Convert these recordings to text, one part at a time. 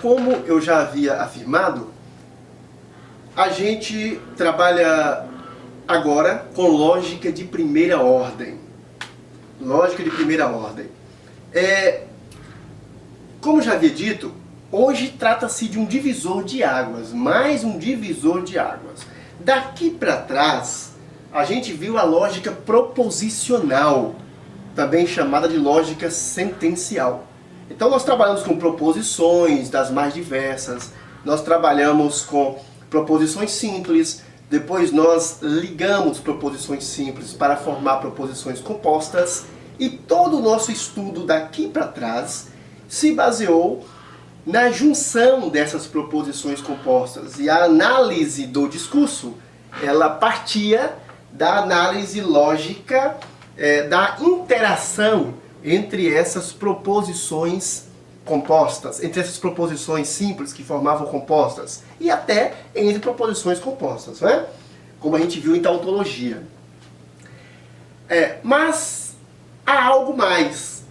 Como eu já havia afirmado, a gente trabalha agora com lógica de primeira ordem. Lógica de primeira ordem. Como já havia dito, hoje trata-se de um divisor de águas, mais um divisor de águas. Daqui para trás, a gente viu a lógica proposicional, também chamada de lógica sentencial. Então nós trabalhamos com proposições das mais diversas, nós trabalhamos com proposições simples, depois nós ligamos proposições simples para formar proposições compostas, e todo o nosso estudo daqui para trás se baseou na junção dessas proposições compostas. E a análise do discurso, ela partia da análise lógica, da interação entre essas proposições compostas, entre essas proposições simples que formavam compostas, e até entre proposições compostas, né? Como a gente viu em tautologia. Mas há algo mais,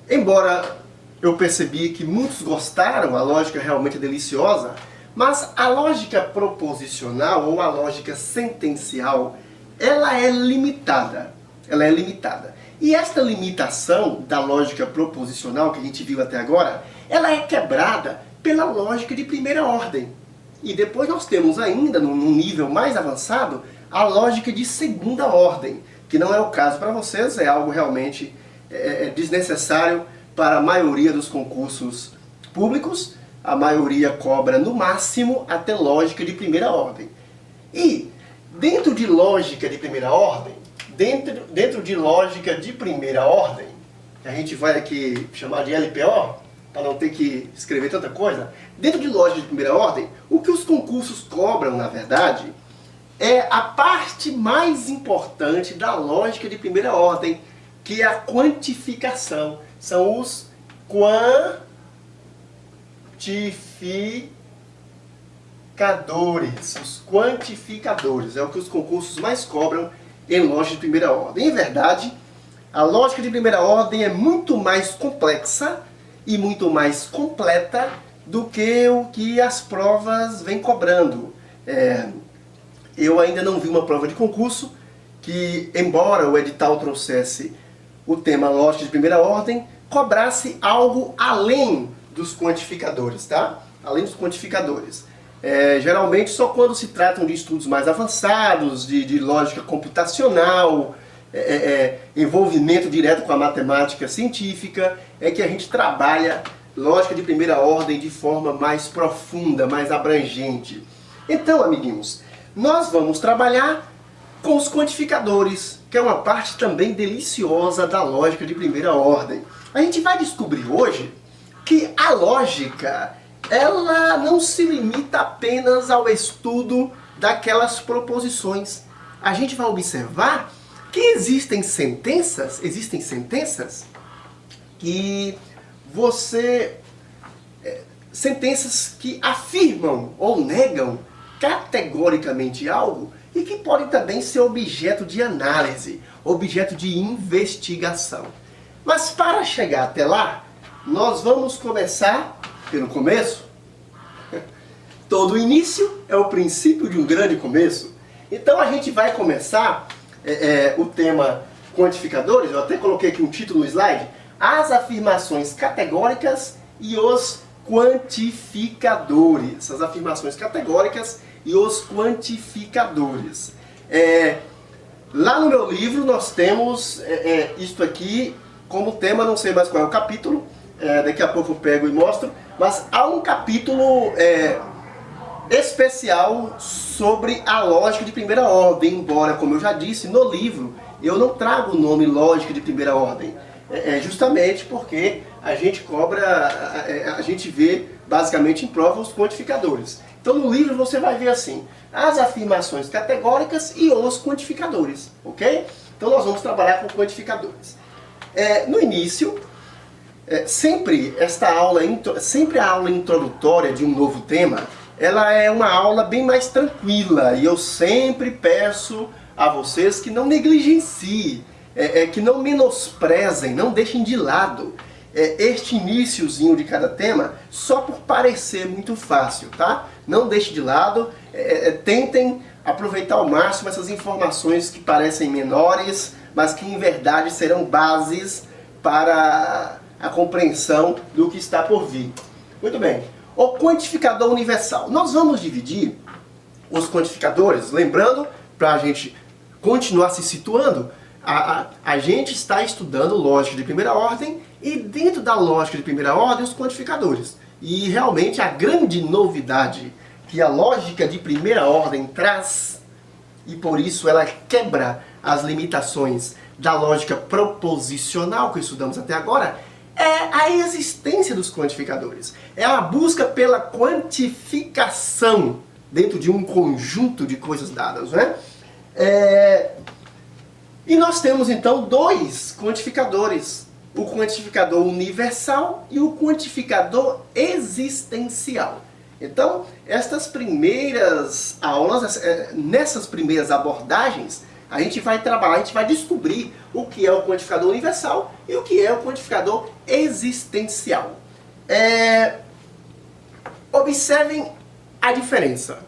Embora eu percebi que muitos gostaram, a lógica realmente é deliciosa, mas a lógica proposicional ou a lógica sentencial, ela é limitada. E esta limitação da lógica proposicional que a gente viu até agora, ela é quebrada pela lógica de primeira ordem. E depois nós temos ainda, num nível mais avançado, a lógica de segunda ordem, que não é o caso para vocês, é algo realmente desnecessário para a maioria dos concursos públicos. A maioria cobra no máximo até lógica de primeira ordem. E dentro de lógica de primeira ordem, a gente vai aqui chamar de LPO, para não ter que escrever tanta coisa, dentro de lógica de primeira ordem, o que os concursos cobram, na verdade, é a parte mais importante da lógica de primeira ordem, que é a quantificação. São os quantificadores. É o que os concursos mais cobram em lógica de primeira ordem. Em verdade, a lógica de primeira ordem é muito mais complexa e muito mais completa do que o que as provas vêm cobrando. Eu ainda não vi uma prova de concurso que, embora o edital trouxesse o tema lógica de primeira ordem, cobrasse algo além dos quantificadores, tá? Além dos quantificadores. Geralmente só quando se tratam de estudos mais avançados, de lógica computacional, envolvimento direto com a matemática científica, é que a gente trabalha lógica de primeira ordem de forma mais profunda, mais abrangente. Então, amiguinhos, nós vamos trabalhar com os quantificadores, que é uma parte também deliciosa da lógica de primeira ordem. A gente vai descobrir hoje que a lógica, ela não se limita apenas ao estudo daquelas proposições. A gente vai observar que existem sentenças que sentenças que afirmam ou negam categoricamente algo e que podem também ser objeto de análise, objeto de investigação. Mas para chegar até lá, nós vamos começar pelo começo. Todo início é o princípio de um grande começo. Então a gente vai começar o tema quantificadores. Eu até coloquei aqui um título no slide: as afirmações categóricas e os quantificadores. As afirmações categóricas e os quantificadores. Lá no meu livro nós temos isto aqui como tema, não sei mais qual é o capítulo, daqui a pouco eu pego e mostro, mas há um capítulo especial sobre a lógica de primeira ordem, embora, como eu já disse, no livro eu não trago o nome lógica de primeira ordem, justamente porque a gente a gente vê basicamente em prova os quantificadores. Então no livro você vai ver assim, as afirmações categóricas e os quantificadores, ok? Então nós vamos trabalhar com quantificadores. No início, sempre a aula introdutória de um novo tema, ela é uma aula bem mais tranquila, e eu sempre peço a vocês que não negligenciem, que não menosprezem, não deixem de lado este iniciozinho de cada tema só por parecer muito fácil, tá? Não deixe de lado, tentem aproveitar ao máximo essas informações que parecem menores, mas que em verdade serão bases para a compreensão do que está por vir. Muito bem, o quantificador universal. Nós vamos dividir os quantificadores, lembrando, para a gente continuar se situando, a gente está estudando lógica de primeira ordem e dentro da lógica de primeira ordem os quantificadores. E realmente a grande novidade que a lógica de primeira ordem traz, e por isso ela quebra as limitações da lógica proposicional que estudamos até agora, é a existência dos quantificadores. É a busca pela quantificação dentro de um conjunto de coisas dadas, né? E nós temos então dois quantificadores, o quantificador universal e o quantificador existencial. Então, estas primeiras aulas, nessas primeiras abordagens, a gente vai trabalhar, a gente vai descobrir o que é o quantificador universal e o que é o quantificador existencial. Observem a diferença.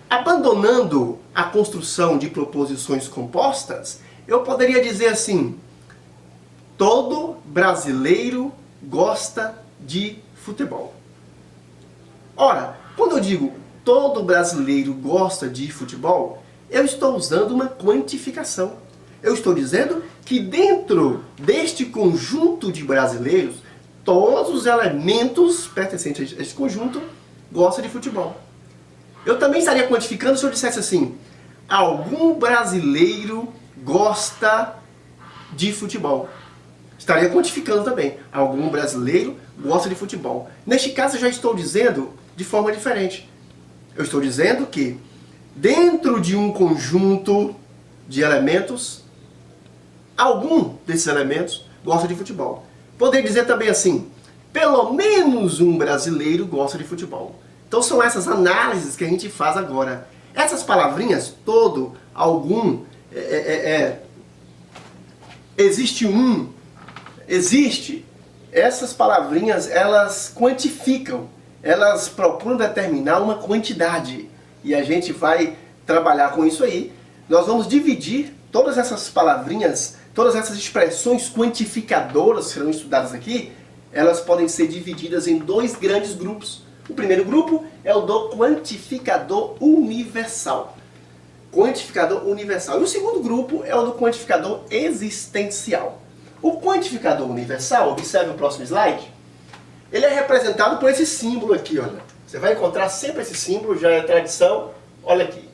Abandonando a construção de proposições compostas, eu poderia dizer assim: todo brasileiro gosta de futebol. Ora, quando eu digo todo brasileiro gosta de futebol, eu estou usando uma quantificação. Eu estou dizendo que dentro deste conjunto de brasileiros, todos os elementos pertencentes a este conjunto gostam de futebol. Eu também estaria quantificando se eu dissesse assim: algum brasileiro gosta de futebol. Estaria quantificando também. Algum brasileiro gosta de futebol. Neste caso eu já estou dizendo de forma diferente. Eu estou dizendo que dentro de um conjunto de elementos, algum desses elementos gosta de futebol. Poderia dizer também assim: pelo menos um brasileiro gosta de futebol. Então são essas análises que a gente faz agora. Essas palavrinhas, todo, algum, existe um, existe, essas palavrinhas elas quantificam, elas procuram determinar uma quantidade. E a gente vai trabalhar com isso aí. Nós vamos dividir todas essas palavrinhas, todas essas expressões quantificadoras que serão estudadas aqui, elas podem ser divididas em dois grandes grupos. O primeiro grupo é o do quantificador universal. Quantificador universal. E o segundo grupo é o do quantificador existencial. O quantificador universal, observe o próximo slide, ele é representado por esse símbolo aqui, olha. Você vai encontrar sempre esse símbolo, já é tradição. Olha aqui.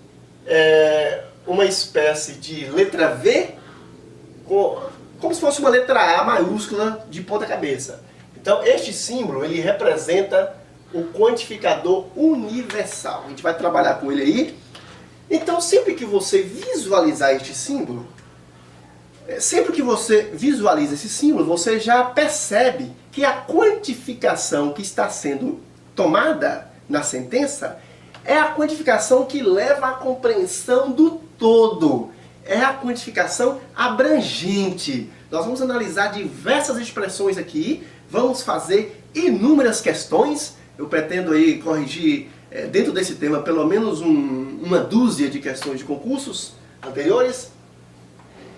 É uma espécie de letra V, como se fosse uma letra A maiúscula de ponta cabeça. Então, este símbolo, ele representa o quantificador universal. A gente vai trabalhar com ele aí. Então, sempre que você visualizar este símbolo, sempre que você visualiza esse símbolo, você já percebe que a quantificação que está sendo tomada na sentença é a quantificação que leva à compreensão do todo. É a quantificação abrangente. Nós vamos analisar diversas expressões aqui, vamos fazer inúmeras questões. Eu pretendo aí corrigir dentro desse tema pelo menos uma dúzia de questões de concursos anteriores.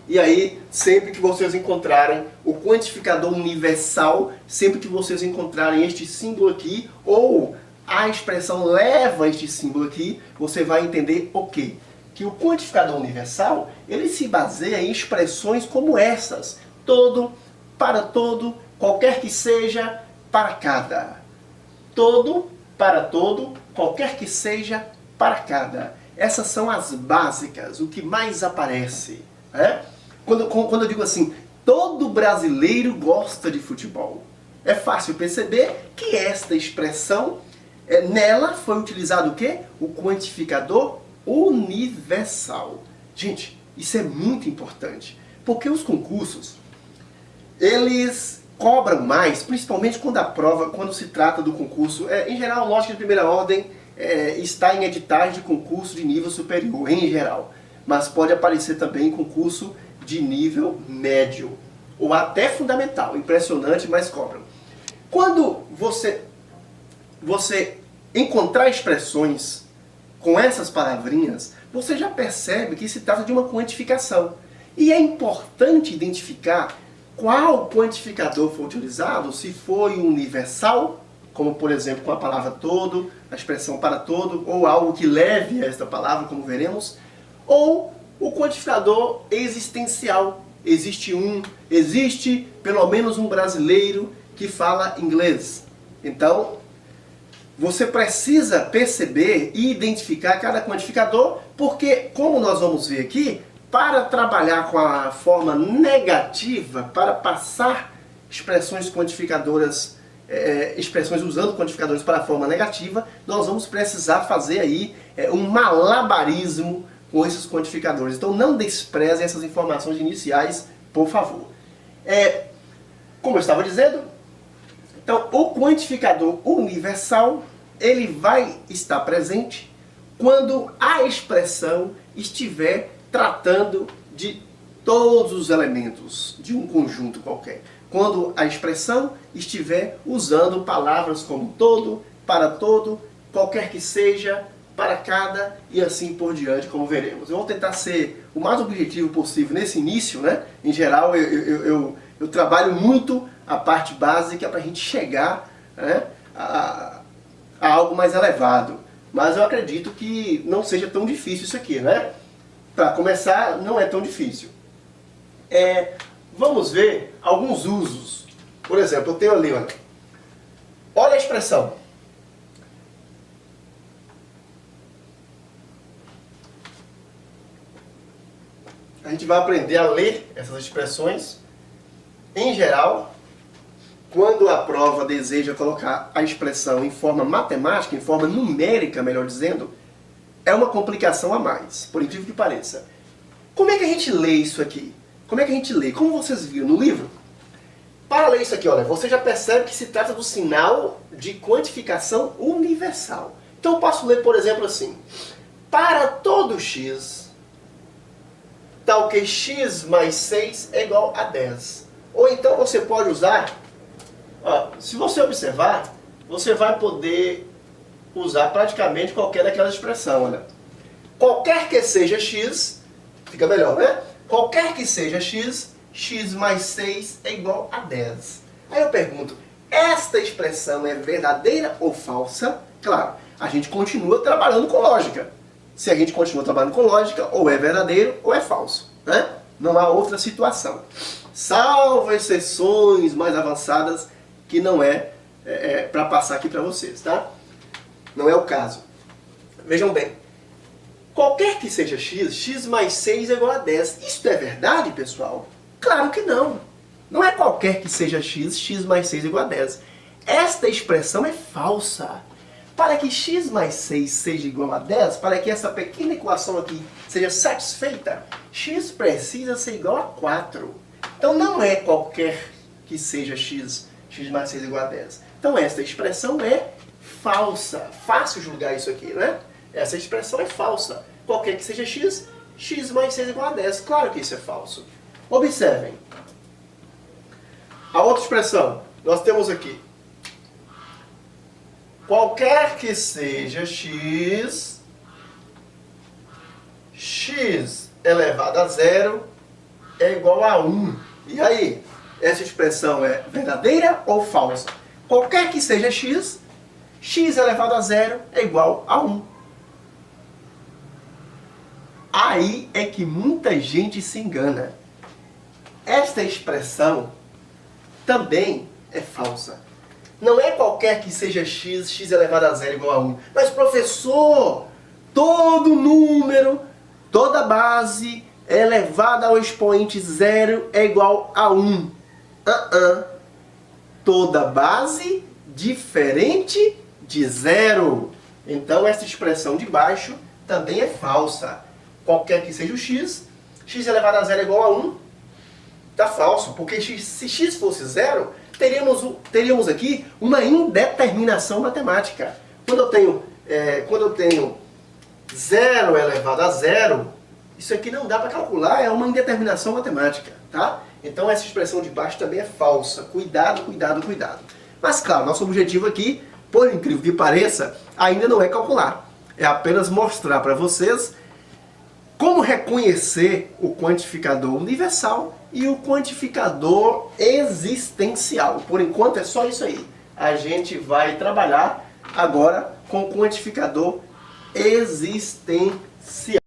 E aí, sempre que vocês encontrarem o quantificador universal, sempre que vocês encontrarem este símbolo aqui, ou a expressão leva este símbolo aqui, você vai entender o quê? Que o quantificador universal, ele se baseia em expressões como essas: todo, para todo, qualquer que seja, para cada. Todo, para todo, qualquer que seja, para cada. Essas são as básicas, o que mais aparece, né? Quando eu digo assim, todo brasileiro gosta de futebol, é fácil perceber que esta expressão, nela foi utilizado o quê? O quantificador universal. Gente, isso é muito importante, porque os concursos, eles cobram mais, principalmente quando se trata do concurso. Em geral, lógica de primeira ordem está em editais de concurso de nível superior, em geral. Mas pode aparecer também concurso de nível médio. ou até fundamental. Impressionante, mas cobram. Quando você encontrar expressões com essas palavrinhas, você já percebe que se trata de uma quantificação. E é importante identificar qual quantificador foi utilizado, se foi universal, como por exemplo com a palavra todo, a expressão para todo, ou algo que leve a esta palavra, como veremos, ou o quantificador existencial. Existe pelo menos um brasileiro que fala inglês. Então, você precisa perceber e identificar cada quantificador, porque, como nós vamos ver aqui, para trabalhar com a forma negativa, para passar expressões quantificadoras, expressões usando quantificadores para a forma negativa, nós vamos precisar fazer aí um malabarismo com esses quantificadores. Então não desprezem essas informações iniciais, por favor. Como eu estava dizendo, então o quantificador universal, ele vai estar presente quando a expressão estiver tratando de todos os elementos de um conjunto qualquer. Quando a expressão estiver usando palavras como todo, para todo, qualquer que seja, para cada e assim por diante, como veremos. Eu vou tentar ser o mais objetivo possível nesse início, né? Em geral, eu trabalho muito a parte básica para a gente chegar, né, a algo mais elevado. Mas eu acredito que não seja tão difícil isso aqui, né? Para começar, não é tão difícil. Vamos ver alguns usos. Por exemplo, eu tenho ali, olha a expressão. A gente vai aprender a ler essas expressões. Em geral, quando a prova deseja colocar a expressão em forma matemática, em forma numérica, melhor dizendo, é uma complicação a mais, por incrível que pareça. Como é que a gente lê isso aqui? Como é que a gente lê? Como vocês viram no livro? Para ler isso aqui, olha, você já percebe que se trata do sinal de quantificação universal. Então eu posso ler, por exemplo, assim. Para todo x, tal que x mais 6 é igual a 10. Ou então você pode usar, se você observar, você vai poder usar praticamente qualquer daquelas expressões. Olha. Qualquer que seja x, fica melhor, né? Qualquer que seja x, x mais 6 é igual a 10. Aí eu pergunto, esta expressão é verdadeira ou falsa? Claro, a gente continua trabalhando com lógica. Se a gente continua trabalhando com lógica, ou é verdadeiro ou é falso, né? Não há outra situação. Salvo exceções mais avançadas que não para passar aqui para vocês, tá? Não é o caso. Vejam bem. Qualquer que seja x, x mais 6 é igual a 10. Isso é verdade, pessoal? Claro que não. Não é qualquer que seja x, x mais 6 é igual a 10. Esta expressão é falsa. Para que x mais 6 seja igual a 10, para que essa pequena equação aqui seja satisfeita, x precisa ser igual a 4. Então não é qualquer que seja x, x mais 6 igual a 10. Então esta expressão é falsa. Fácil julgar isso aqui, né? Essa expressão é falsa. Qualquer que seja x, x mais 6 igual a 10. Claro que isso é falso. Observem. A outra expressão, nós temos aqui. Qualquer que seja x, x elevado a 0 é igual a 1. E aí, essa expressão é verdadeira ou falsa? Qualquer que seja x, x elevado a 0 é igual a 1. Aí é que muita gente se engana. Esta expressão também é falsa. Não é qualquer que seja x, x elevado a 0 igual a 1. Mas, professor, todo número, toda base elevada ao expoente 0 é igual a 1. Toda base diferente de 0. Então, essa expressão de baixo também é falsa. Qualquer que seja o x, x elevado a 0 é igual a 1. Está falso, porque se x fosse 0, teríamos aqui uma indeterminação matemática. Quando eu tenho 0 elevado a 0, Isso aqui não dá para calcular, é uma indeterminação matemática, tá? Então essa expressão de baixo também é falsa. Cuidado, cuidado, cuidado. Mas claro, nosso objetivo aqui, por incrível que pareça, ainda não é calcular. É apenas mostrar para vocês como reconhecer o quantificador universal e o quantificador existencial. Por enquanto é só isso aí. A gente vai trabalhar agora com o quantificador existencial.